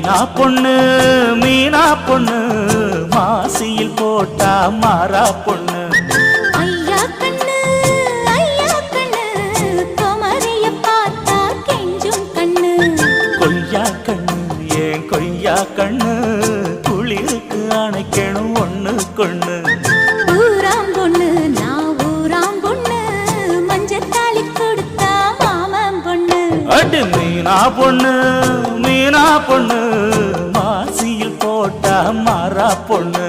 மீனா பொண்ணு மீனா பொண்ணு மாசியில் போட்டா மாறா பொண்ணு ஐயா கண்ணு குமரிய பார்த்தா கெஞ்சும் கண்ணு கொய்யா கண்ணு ஏன் கொய்யா கண்ணு குளிருக்கு அணைக்கணும் ஒண்ணு கொண்ணு ஊராம் பொண்ணு நான் ஊராம் பொண்ணு மஞ்சத்தாளி கொடுத்தா மாமன் பொண்ணு அடி மீனா பொண்ணு மீனா பொண்ணு மாசியில் போட்டா மாறா பொண்ணு